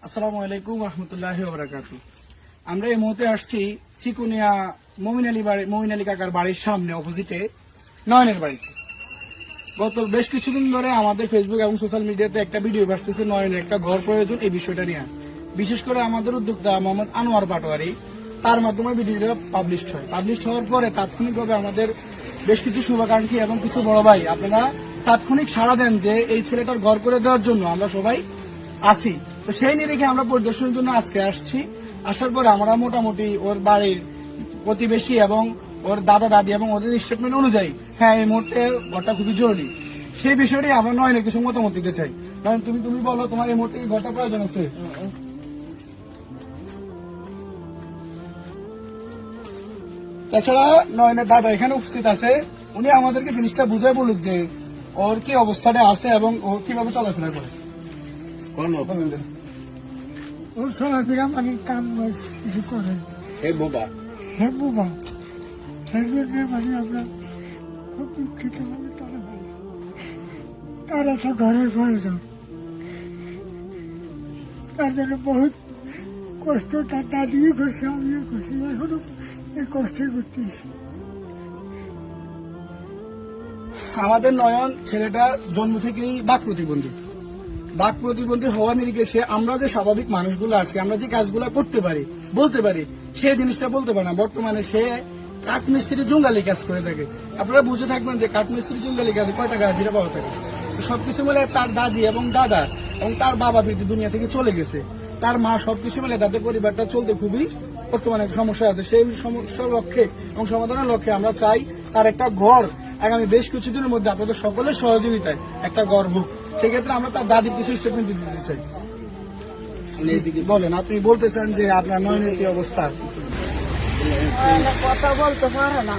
আসসালামু আলাইকুম রহমতুল্লাহি ওয়া বারাকাতুহু। আমরা এই মুহূর্তে আসছি চিকুনিয়া মমিন আলী কাকার বাড়ির সামনে অপোজিটে নয়নের বাড়িতে। গত বেশ কিছুদিন ধরে আমাদের ফেসবুক এবং সোশ্যাল মিডিয়াতে একটা ভিডিও ভাসতেছে নয়নের একটা ঘর প্রয়োজন এই বিষয়টা নিয়ে। বিশেষ করে আমাদের উদ্যোক্তা মোহাম্মদ আনোয়ার পাটোয়ারি, তার মাধ্যমে ভিডিওটা পাবলিশ হয়। পাবলিশ হওয়ার পরে তাৎক্ষণিকভাবে আমাদের বেশ কিছু শুভাকাঙ্ক্ষী এবং কিছু বড় ভাই আপনারা তাৎক্ষণিক সাড়া দেন যে এই ছেলেটার ঘর করে দেওয়ার জন্য আমরা সবাই আসি। তো সেই নিরিখে আমরা পরিদর্শনের জন্য আজকে আসছি। আসার পরে আমরা মোটামুটি ওর বাড়ির প্রতিবেশী এবং ওর দাদা দাদি এবং ওদের স্টেটমেন্ট অনুযায়ী হ্যাঁ এই মুহূর্তে ঘরটা খুবই জরুরি, সেই বিষয়টি আমরা নয়নের কিছু মতামত দিতে চাই। কারণ তুমি বলো তোমার এই মুহূর্তে ঘরটা প্রয়োজন আছে। তাছাড়া নয়নের দাদা এখানে উপস্থিত আছে, উনি আমাদেরকে জিনিসটা বুঝাই বলুক যে ওর কি অবস্থাটা আছে এবং ও কিভাবে চলাফেরা করে। ওর চলাফেরা মানে কাম কিছু করে হে বোবা সেই জন্য মানে আমরা খুব দুঃখিত মানে তার একটা ঘরের প্রয়োজন। তার জন্য বহুত কষ্ট তার দাদিও করছে, আমিও করছি, এখনো এই কষ্টে করতেছি। আমাদের নয়ন ছেলেটা জন্ম থেকেই বাক প্রতিবন্ধী হওয়ার নিরিখে আমরা যে স্বাভাবিক মানুষগুলো আছি, আমরা যে কাজগুলো করতে পারি বলতে পারি, সে জিনিসটা বলতে পারে না। বর্তমানে সে কাঠমিস্ত্রি জঙ্গালি কাজ করে থাকে। আপনারা বুঝে থাকবেন যে কাঠমিস্ত্রি জঙ্গালি কাজে কয় টাকা হাজিরা পাওয়া থাকে। সবকিছু মিলে তার দাদি এবং দাদা এবং তার বাবা দুনিয়া থেকে চলে গেছে, তার মা, সবকিছু মিলে তাদের পরিবারটা চলতে খুবই বর্তমানে সমস্যা আছে। সেই সমস্যার লক্ষ্যে এবং সমাধানের লক্ষ্যে আমরা চাই তার একটা ঘর আগামী বেশ কিছুদিনের মধ্যে আপনাদের সকলের সহযোগিতায় একটা ঘর হোক। সেক্ষেত্রে আমরা তার দাদির কিছু স্টেটমেন্ট দিতে চাই। বলেন, আপনি বলতে চান যে আপনার নয়নের কি অবস্থা? কথা বলতে পারে না,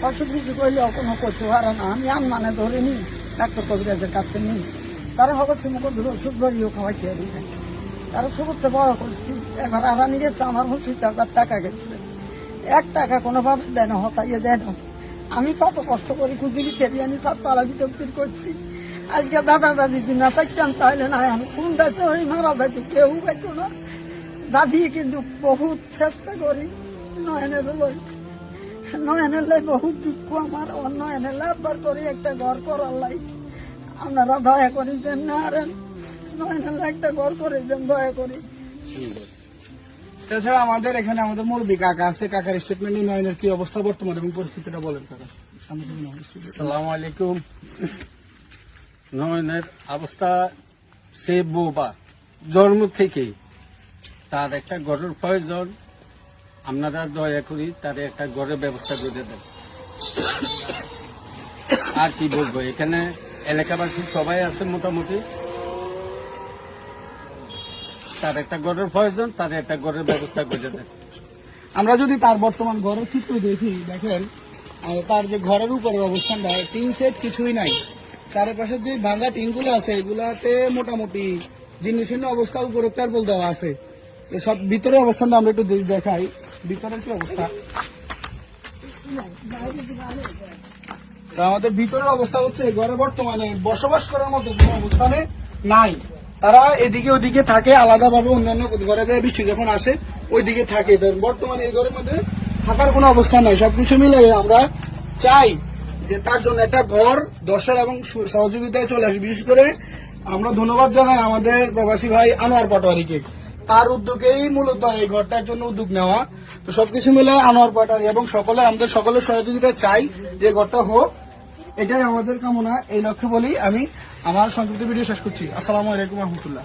অসুখ কিছু করলেও কোনো করতে পারে না। আমি মানে ধরিনি, ডাক্তার কবিরাজের কাছে নিই, তারা হচ্ছে মুখ ধরে ওষুধ ধরিও খাওয়াইতে দিতে, তারা শুরুতে বড় করছি। এবার আরানি গেছে, আমার 25,000 টাকা গেছে, 1 টাকা কোনোভাবে দেয় না, হতাইয়ে দেয় না। আমি কত কষ্ট করি খুঁজে খেয়ে আনি, তার তারা বিতর্কিত করছি। আজকে দাদা দাদি যদি না পাইতাম তাহলে না আমি কোন দায়িত্ব মারা যাইতো, কেউ পাইতো না। দাদি কিন্তু বহুত চেষ্টা করি নয়নের লাই বহুত দুঃখ আমার। নয়নের লাভবার করি একটা ঘর করার লাই, আপনারা দয়া করি দেন না, আর নয়নের একটা ঘর করে দেন দয়া করি। তাছাড়া আমাদের এখানে আমাদের মুরব্বী কাকা আছে, কাকার স্টেটমেন্ট নয়নের কি অবস্থা বর্তমানে এবং পরিস্থিতিটা বলেন কাকা। আসসালামু আলাইকুম। নয়নের অবস্থা সে বোবা, জন্ম থেকেই তার একটা ঘরের প্রয়োজন। আপনারা দয়া করি তার একটা ঘরের ব্যবস্থা করে দেন। আর কি বলবো, এখানে এলাকাবাসী সবাই আছে মোটামুটি। তার একটা ঘরের প্রয়োজন, তার একটা ঘরের ব্যবস্থা করে দেন। আমরা যদি তার বর্তমান ঘরের চিত্র দেখেন তার যে ঘরের উপরের অবস্থানটা, টিন সেট কিছুই নাই। চারপাশে যে ভাঙা টিনগুলো আছে এগুলাতে মোটামুটি জিনিসের অবস্থা উপরে টার্পল দেওয়া আছে। সব ভিতরের অবস্থানটা আমরা একটু দেখাই, ভিতরের কি অবস্থা। আমাদের ভিতরের অবস্থা হচ্ছে ঘরে বর্তমানে বসবাস করার মতো কোন অবস্থানে নাই। তারা এদিকে ওদিকে থাকে আলাদাভাবে, অন্যান্য ঘরে যায় বৃষ্টি যখন আসে ওইদিকে থাকে। বর্তমানে এই ঘরের মধ্যে থাকার কোনো অবস্থা নাই। সবকিছু মিলে আমরা চাই যে তার জন্য একটা ঘর দশের এবং সহযোগিতায় চলে আসে। বিশেষ করে আমরা ধন্যবাদ জানাই আমাদের প্রবাসী ভাই আনোয়ার পাটোয়ারিকে, তার উদ্যোগেই মূলত এই ঘরটার জন্য উদ্যোগ নেওয়া। তো সবকিছু মিলে আনোয়ার পাটোয়ারি এবং আমাদের সকলের সহযোগিতা চাই যে ঘরটা হোক, এটাই আমাদের কামনা। এই লক্ষ্যে বলি আমি আমার সংক্ষিপ্ত ভিডিও শেষ করছি। আসসালামু আলাইকুম রহমতুল্লাহ।